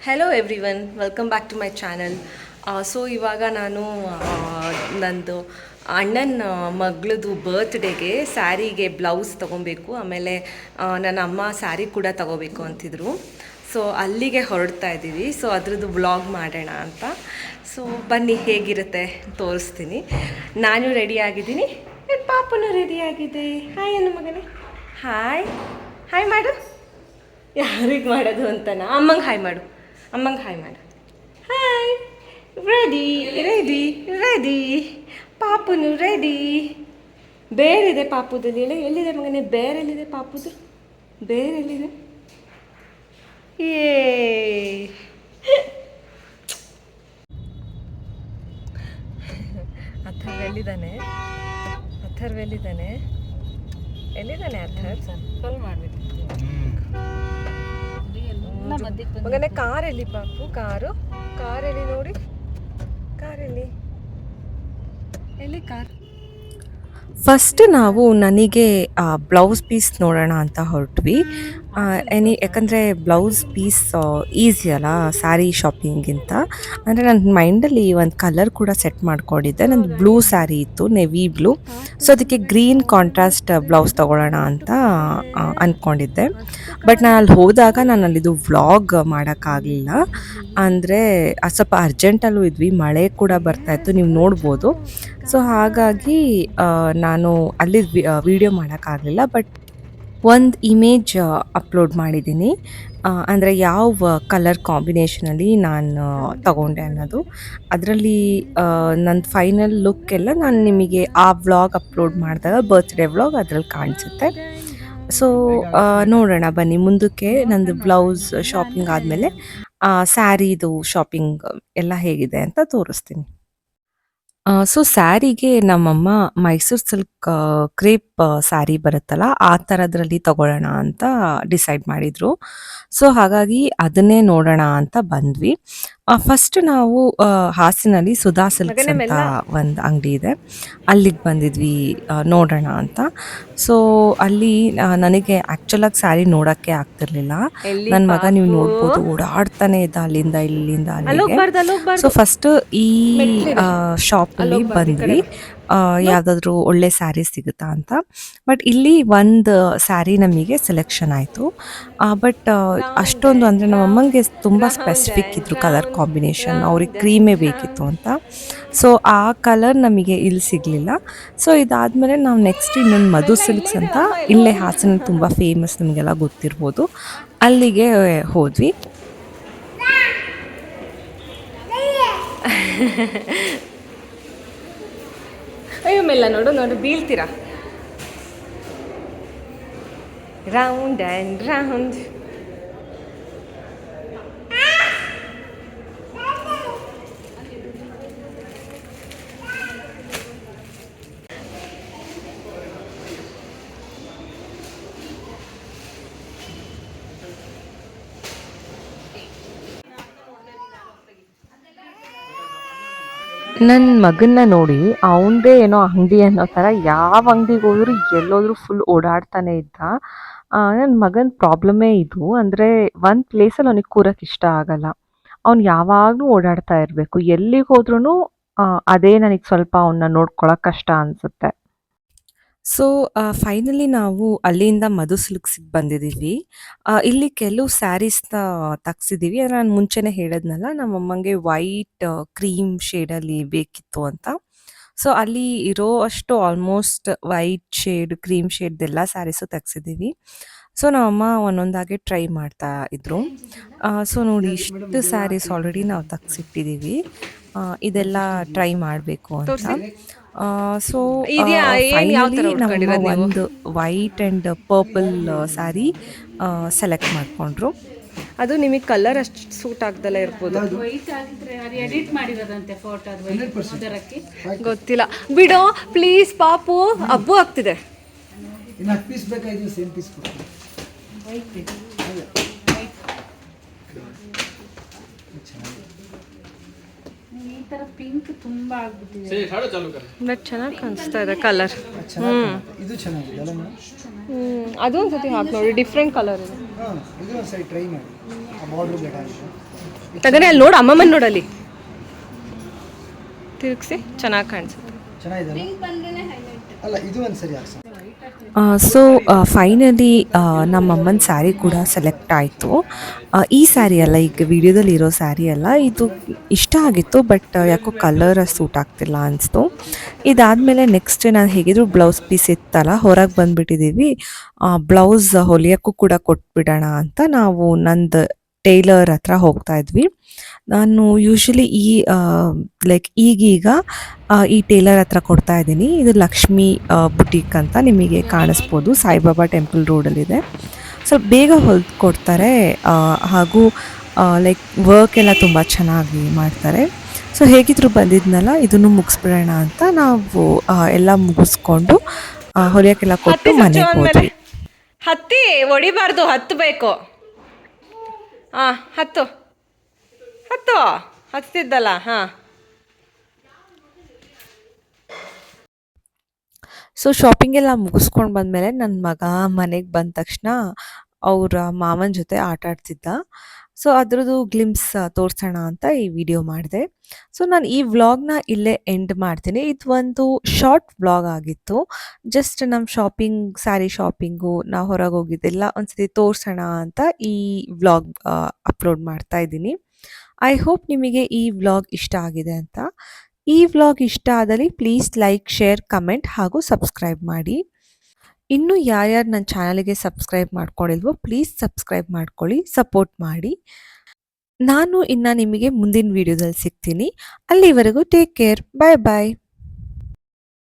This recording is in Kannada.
Hello everyone, welcome back to my channel. So ಇವಾಗ ನಾನು ನಂದು ಅಣ್ಣನ ಮಗಳದು ಬರ್ತ್ಡೇಗೆ ಸ್ಯಾರಿಗೆ ಬ್ಲೌಸ್ ತೊಗೊಬೇಕು. ಆಮೇಲೆ ನನ್ನ ಅಮ್ಮ ಸ್ಯಾರಿ ಕೂಡ ತೊಗೋಬೇಕು ಅಂತಿದ್ರು. ಸೊ ಅಲ್ಲಿಗೆ ಹೊರಡ್ತಾ ಇದ್ದೀವಿ. ಸೊ ಅದ್ರದ್ದು ವ್ಲಾಗ್ ಮಾಡೋಣ ಅಂತ. ಸೊ ಬನ್ನಿ, ಹೇಗಿರುತ್ತೆ ತೋರಿಸ್ತೀನಿ. ನಾನು ರೆಡಿ ಆಗಿದ್ದೀನಿ, ನನ್ನ ಪಾಪನೂ ರೆಡಿ ಆಗಿದೆ. ಹಾಯ್ ಅನ್ನ ಮಗನೇ, ಹಾಯ್ ಹಾಯ್ ಮಾಡು. ಯಾರಿಗೆ ಮಾಡೋದು ಅಂತನಾ? ಅಮ್ಮಂಗೆ ಹಾಯ್ ಮಾಡು, ಅಮ್ಮಂಗೆ ಹಾಯ್ ಮಾಡು. ಹಾಯ್. ರೆಡಿ ರೆಡಿ ರೆಡಿ, ಪಾಪುನು ರೆಡಿ. ಬೇರಿದೆ ಪಾಪುದಲ್ಲಿ. ಹೇಳಿ, ಎಲ್ಲಿದೆ ಮಗನೇ ಬೇರೆಲ್ಲಿದೆ ಪಾಪುದು? ಬೇರೆಲ್ಲಿದೆ? ಏ ಅಥರ್ವ ಎಲ್ಲಿದ್ದಾನೆ? ಅಥರ್ವ ಎಲ್ಲಿದ್ದಾನೆ? ಎಲ್ಲಿದ್ದಾನೆ ಅಥರ್? ಕಾಲ್ ಮಾಡಬೇಕು ಮಗನೇ. ಕಾರ್ ಎಲ್ಲಿ ಪಾಪು? ಕಾರ್ ಎಲ್ಲಿ ನೋಡಿ? ಕಾರ್ ಎಲ್ಲಿ ಕಾರ್? ಫಸ್ಟ್ ನಾವು ನನಗೆ ಬ್ಲೌಸ್ ಪೀಸ್ ನೋಡೋಣ ಅಂತ ಹೊರಟ್ವಿ. ಯಾಕಂದರೆ ಬ್ಲೌಸ್ ಪೀಸ್ ಈಸಿ ಅಲ್ಲ ಸ್ಯಾರಿ ಶಾಪಿಂಗಿಂತ. ಅಂದರೆ ನನ್ನ ಮೈಂಡಲ್ಲಿ ಒಂದು ಕಲರ್ ಕೂಡ ಸೆಟ್ ಮಾಡ್ಕೊಂಡಿದ್ದೆ. ನಂದು ಬ್ಲೂ ಸ್ಯಾರಿ ಇತ್ತು, ನೆವಿ ಬ್ಲೂ. ಸೊ ಅದಕ್ಕೆ ಗ್ರೀನ್ ಕಾಂಟ್ರಾಸ್ಟ್ ಬ್ಲೌಸ್ ತೊಗೊಳ್ಳೋಣ ಅಂತ ಅಂದ್ಕೊಂಡಿದ್ದೆ. ಬಟ್ ನಾನು ಅಲ್ಲಿ ಹೋದಾಗ ನಾನು ಅಲ್ಲಿದು ವ್ಲಾಗ್ ಮಾಡೋಕ್ಕಾಗಲಿಲ್ಲ. ಅಂದರೆ ಸ್ವಲ್ಪ ಅರ್ಜೆಂಟಲ್ಲೂ ಇದ್ವಿ, ಮಳೆ ಕೂಡ ಬರ್ತಾಯಿತ್ತು, ನೀವು ನೋಡ್ಬೋದು. ಸೊ ಹಾಗಾಗಿ ನಾನು ಅಲ್ಲಿ ವಿಡಿಯೋ ಮಾಡೋಕ್ಕಾಗಲಿಲ್ಲ. ಬಟ್ ಒಂದು ಇಮೇಜ್ ಅಪ್ಲೋಡ್ ಮಾಡಿದ್ದೀನಿ. ಅಂದರೆ ಯಾವ ಕಲರ್ ಕಾಂಬಿನೇಷನಲ್ಲಿ ನಾನು ತಗೊಂಡೆ ಅನ್ನೋದು. ಅದರಲ್ಲಿ ನನ್ನ ಫೈನಲ್ ಲುಕ್ ಎಲ್ಲ ನಾನು ನಿಮಗೆ ಆ ವ್ಲಾಗ್ ಅಪ್ಲೋಡ್ ಮಾಡಿದಾಗ, ಬರ್ತ್ಡೇ ವ್ಲಾಗ್ ಅದರಲ್ಲಿ ಕಾಣಿಸುತ್ತೆ. ಸೊ ನೋಡೋಣ ಬನ್ನಿ ಮುಂದಕ್ಕೆ. ನಂದು ಬ್ಲೌಸ್ ಶಾಪಿಂಗ್ ಆದಮೇಲೆ ಸ್ಯಾರಿದು ಶಾಪಿಂಗ್ ಎಲ್ಲ ಹೇಗಿದೆ ಅಂತ ತೋರಿಸ್ತೀನಿ. ಸೊ ಸ್ಯಾರಿಗೆ ನಮ್ಮಮ್ಮ ಮೈಸೂರು ಸಿಲ್ಕ್ ಕ್ರೇಪ್ ಸ್ಯಾರಿ ಬರುತ್ತಲ್ಲ, ಆ ಥರದ್ರಲ್ಲಿ ತಗೊಳ್ಳೋಣ ಅಂತ ಡಿಸೈಡ್ ಮಾಡಿದರು. ಸೊ ಹಾಗಾಗಿ ಅದನ್ನೇ ನೋಡೋಣ ಅಂತ ಬಂದ್ವಿ. ಫಸ್ಟ್ ನಾವು ಹಾಸನಲ್ಲಿ ಸುಧಾ ಸಿಲ್ಕ್ಸ್ ಅಂತ ಒಂದು ಅಂಗಡಿ ಇದೆ, ಅಲ್ಲಿಗೆ ಬಂದಿದ್ವಿ ನೋಡೋಣ ಅಂತ. ಸೊ ಅಲ್ಲಿ ನನಗೆ ಆ್ಯಕ್ಚುಲಾಗಿ ಸ್ಯಾರಿ ನೋಡೋಕ್ಕೆ ಆಗ್ತಿರ್ಲಿಲ್ಲ. ನನ್ನ ಮಗ ನೀವು ನೋಡ್ಬೋದು ಓಡಾಡ್ತಾನೆ ಇದ್ದ ಅಲ್ಲಿಂದ ಇಲ್ಲಿಂದ ಅಲ್ಲಿಗೆ. ಸೊ ಫಸ್ಟ್ ಈ ಶಾಪಲ್ಲಿ ಬಂದ್ವಿ, ಯಾವುದಾದ್ರೂ ಒಳ್ಳೆ ಸ್ಯಾರಿ ಸಿಗುತ್ತಾ ಅಂತ. ಬಟ್ ಇಲ್ಲಿ ಒಂದು ಸ್ಯಾರಿ ನಮಗೆ ಸೆಲೆಕ್ಷನ್ ಆಯಿತು. ಬಟ್ ಅಷ್ಟೊಂದು ಅಂದರೆ ನಮ್ಮ ಅಮ್ಮಂಗೆ ತುಂಬ ಸ್ಪೆಸಿಫಿಕ್ ಇದ್ರು ಕಲರ್ ಕಾಂಬಿನೇಷನ್, ಅವ್ರಿಗೆ ಕ್ರೀಮೇ ಬೇಕಿತ್ತು ಅಂತ. ಸೊ ಆ ಕಲರ್ ನಮಗೆ ಇಲ್ಲಿ ಸಿಗಲಿಲ್ಲ. ಸೊ ಇದಾದಮೇಲೆ ನಾವು ನೆಕ್ಸ್ಟ್ ಇನ್ನೊಂದು ಮಧು ಸಿಲ್ಕ್ಸ್ ಅಂತ ಇಲ್ಲೇ ಹಾಸನ ತುಂಬ ಫೇಮಸ್, ನಿಮಗೆಲ್ಲ ಗೊತ್ತಿರ್ಬೋದು, ಅಲ್ಲಿಗೆ ಹೋದ್ವಿ. ಅಯ್ಯೋ ಮೆಲ್ಲ ನೋಡು ಬೀಳ್ತೀರಾ. Round and round. ನನ್ನ ಮಗನ್ನ ನೋಡಿ ಅವನದೇ ಏನೋ ಅಂಗಡಿ ಅನ್ನೋ ಥರ ಯಾವ ಅಂಗಡಿಗೆ ಹೋದ್ರು ಎಲ್ಲೋದ್ರೂ ಫುಲ್ ಓಡಾಡ್ತಾನೆ ಇದ್ದ. ನನ್ನ ಮಗನ ಪ್ರಾಬ್ಲಮ್ಮೇ ಇದು. ಅಂದರೆ ಒಂದು ಪ್ಲೇಸಲ್ಲಿ ಅವನಿಗೆ ಕೂರಕ್ಕೆ ಇಷ್ಟ ಆಗಲ್ಲ. ಅವ್ನು ಯಾವಾಗಲೂ ಓಡಾಡ್ತಾ ಇರಬೇಕು. ಎಲ್ಲಿಗೆ ಹೋದ್ರೂ ಅದೇ ನನಗೆ ಸ್ವಲ್ಪ ಅವನ್ನ ನೋಡ್ಕೊಳಕ್ಕೆ ಕಷ್ಟ ಅನಿಸುತ್ತೆ. ಸೊ ಫೈನಲಿ ನಾವು ಅಲ್ಲಿಂದ ಮಧು ಸಿಲ್ಕ್ಸಿಗೆ ಬಂದಿದ್ದೀವಿ. ಇಲ್ಲಿ ಕೆಲವು ಸ್ಯಾರೀಸ್ನ ತೆಗ್ಸಿದ್ದೀವಿ. ನಾನು ಮುಂಚೆನೇ ಹೇಳಿದ್ನಲ್ಲ, ನಮ್ಮ ಅಮ್ಮಂಗೆ ವೈಟ್ ಕ್ರೀಮ್ ಶೇಡಲ್ಲಿ ಬೇಕಿತ್ತು ಅಂತ. ಸೊ ಅಲ್ಲಿ ಇರೋ ಅಷ್ಟು ಆಲ್ಮೋಸ್ಟ್ ವೈಟ್ ಶೇಡ್, ಕ್ರೀಮ್ ಶೇಡ್ದೆಲ್ಲ ಸ್ಯಾರೀಸು ತೆಗ್ಸಿದ್ದೀವಿ. ಸೊ ನಮ್ಮಮ್ಮ ಒಂದೊಂದಾಗೆ ಟ್ರೈ ಮಾಡ್ತಾ ಇದ್ರು. ಸೊ ನೋಡಿ, ಇಷ್ಟು ಸ್ಯಾರೀಸ್ ಆಲ್ರೆಡಿ ನಾವು ತೆಗ್ಸಿಟ್ಟಿದ್ದೀವಿ. ಇದೆಲ್ಲ ಟ್ರೈ ಮಾಡಬೇಕು ಅಂತ. ಸೊ ಫೈನಲಿ ನಮ್ಮ ಒಂದು white and purple sari select ಮಾಡಿಕೊಂಡ್ರು. ಅದು ನಿಮಗೆ ಕಲರ್ ಅಷ್ಟು ಸೂಟ್ ಆಗ್ದಲ್ಲ ಇರ್ಬೋದು, ಗೊತ್ತಿಲ್ಲ ಬಿಡೋ ಪ್ಲೀಸ್. ಪಾಪು ಹಬ್ಬು ಆಗ್ತಿದೆ. ಪಿಂಕ್ ತುಂಬಾ ಆಗ್ಬಿಟ್ಟಿದೆ. ಬಟ್ ಚೆನ್ನಾಗಿ ಕಾಣಿಸ್ತಾ ಇದೆ ಕಲರ್. ಇದು ಚೆನ್ನಾಗಿದೆ ಅಲ್ಲ ಮೇಡಮ್? ಅದು ಒಂದ್ಸತಿ ಹಾಕಿ ನೋಡಿ, ಡಿಫ್ರೆಂಟ್ ಕಲರ್ ಇದೆ. ಇದು ಒಂದು ಸರಿ ಟ್ರೈ ಮಾಡಿ. ಆ ಬಾರ್ಡ್ರು ಬೇಕಾಗಿದೆ. ತಗನೆ ಅಲ್ಲಿ ನೋಡು, ಅಮ್ಮಮ್ಮನ ನೋಡಲ್ಲಿ ತಿರುಗಿಸಿ ಚೆನ್ನಾಗಿ ಕಾಣಿಸುತ್ತೆ. ಚೆನ್ನಾಗಿದೆ ಅಲ್ಲ, ಇದು ಒಂದು ಸರಿ ಹಾಕ್ಸ. ಸೊ ಫೈನಲಿ ನಮ್ಮಮ್ಮನ ಸ್ಯಾರಿ ಕೂಡ ಸೆಲೆಕ್ಟ್ ಆಯಿತು. ಈ ಸ್ಯಾರಿ ಅಲ್ಲ, ಈಗ ವಿಡಿಯೋದಲ್ಲಿ ಇರೋ ಸ್ಯಾರಿ ಅಲ್ಲ, ಇದು ಇಷ್ಟ ಆಗಿತ್ತು, ಬಟ್ ಯಾಕೋ ಕಲರ್ ಸೂಟ್ ಆಗ್ತಿಲ್ಲ ಅನಿಸ್ತು. ಇದಾದಮೇಲೆ ನೆಕ್ಸ್ಟ್ ನಾನು ಹೇಗಿದ್ರು ಬ್ಲೌಸ್ ಪೀಸ್ ಇತ್ತಲ್ಲ, ಹೊರಗೆ ಬಂದುಬಿಟ್ಟಿದ್ದೀವಿ. ಬ್ಲೌಸ್ ಹೊಲಿಯೋಕ್ಕೂ ಕೂಡ ಕೊಟ್ಬಿಡೋಣ ಅಂತ ನಾವು ನಂದು ಟೈಲರ್ ಹತ್ರ ಹೋಗ್ತಾ ಇದ್ವಿ. ನಾನು ಯೂಶ್ವಲಿ ಈಗೀಗ ಈ ಟೇಲರ್ ಹತ್ರ ಕೊಡ್ತಾ ಇದ್ದೀನಿ. ಇದು ಲಕ್ಷ್ಮಿ ಬುಟೀಕ್ ಅಂತ ನಿಮಗೆ ಕಾಣಿಸ್ಬೋದು, ಸಾಯಿಬಾಬಾ ಟೆಂಪಲ್ ರೋಡಲ್ಲಿದೆ. ಸ್ವಲ್ಪ ಬೇಗ ಹೊಲ್ದು ಕೊಡ್ತಾರೆ, ಹಾಗೂ ವರ್ಕ್ ಎಲ್ಲ ತುಂಬ ಚೆನ್ನಾಗಿ ಮಾಡ್ತಾರೆ. ಸೊ ಹೇಗಿದ್ರು ಬಂದಿದ್ನಲ್ಲ, ಇದನ್ನು ಮುಗಿಸ್ಬಿಡೋಣ ಅಂತ ನಾವು ಎಲ್ಲ ಮುಗಿಸ್ಕೊಂಡು ಹೊಲಿಯೋಕ್ಕೆಲ್ಲ ಕೊಟ್ಟು ಮನೆಗೆ ಹೋದ್ವಿ. ಹತ್ತಿ ಹೊಡಿಬಾರ್ದು, ಹತ್ತಬೇಕು. ಹಾಂ ಹತ್ತು ಹತ್ತಿದ್ದಲ್ಲ. ಹಾಂ, ಸೊ ಶಾಪಿಂಗ್ ಎಲ್ಲ ಮುಗಿಸ್ಕೊಂಡು ಬಂದಮೇಲೆ ನನ್ನ ಮಗ ಮನೆಗೆ ಬಂದ ತಕ್ಷಣ ಅವರ ಮಾವನ ಜೊತೆ ಆಟ ಆಡ್ತಿದ್ದ. ಸೊ ಅದ್ರದ್ದು ಗ್ಲಿಮ್ಸ್ ತೋರಿಸೋಣ ಅಂತ ಈ ವಿಡಿಯೋ ಮಾಡಿದೆ. ಸೊ ನಾನು ಈ ವ್ಲಾಗ್ನ ಇಲ್ಲೇ ಎಂಡ್ ಮಾಡ್ತೀನಿ. ಇದು ಒಂದು ಶಾರ್ಟ್ ವ್ಲಾಗ್ ಆಗಿತ್ತು. ಜಸ್ಟ್ ನಮ್ಮ ಸ್ಯಾರಿ ಶಾಪಿಂಗು, ನಾವು ಹೊರಗೆ ಹೋಗಿದ್ದೆಲ್ಲ ಒಂದ್ಸತಿ ತೋರಿಸೋಣ ಅಂತ ಈ ವ್ಲಾಗ್ ಅಪ್ಲೋಡ್ ಮಾಡ್ತಾ ಇದ್ದೀನಿ. ಐ ಹೋಪ್ ನಿಮಗೆ ಈ ವ್ಲಾಗ್ ಇಷ್ಟ ಆಗಿದೆ ಅಂತ. ಈ ವ್ಲಾಗ್ ಇಷ್ಟ ಆದಲ್ಲಿ ಪ್ಲೀಸ್ ಲೈಕ್, ಶೇರ್, ಕಮೆಂಟ್ ಹಾಗೂ ಸಬ್ಸ್ಕ್ರೈಬ್ ಮಾಡಿ. ಇನ್ನೂ ಯಾರ್ಯಾರು ನನ್ನ ಚಾನಲ್ಗೆ ಸಬ್ಸ್ಕ್ರೈಬ್ ಮಾಡ್ಕೊಂಡಿಲ್ವೋ ಪ್ಲೀಸ್ ಸಬ್ಸ್ಕ್ರೈಬ್ ಮಾಡ್ಕೊಳ್ಳಿ, ಸಪೋರ್ಟ್ ಮಾಡಿ. ನಾನು ಇನ್ನು ನಿಮಗೆ ಮುಂದಿನ ವಿಡಿಯೋದಲ್ಲಿ ಸಿಗ್ತೀನಿ. ಅಲ್ಲಿವರೆಗೂ ಟೇಕ್ ಕೇರ್, ಬಾಯ್ ಬಾಯ್.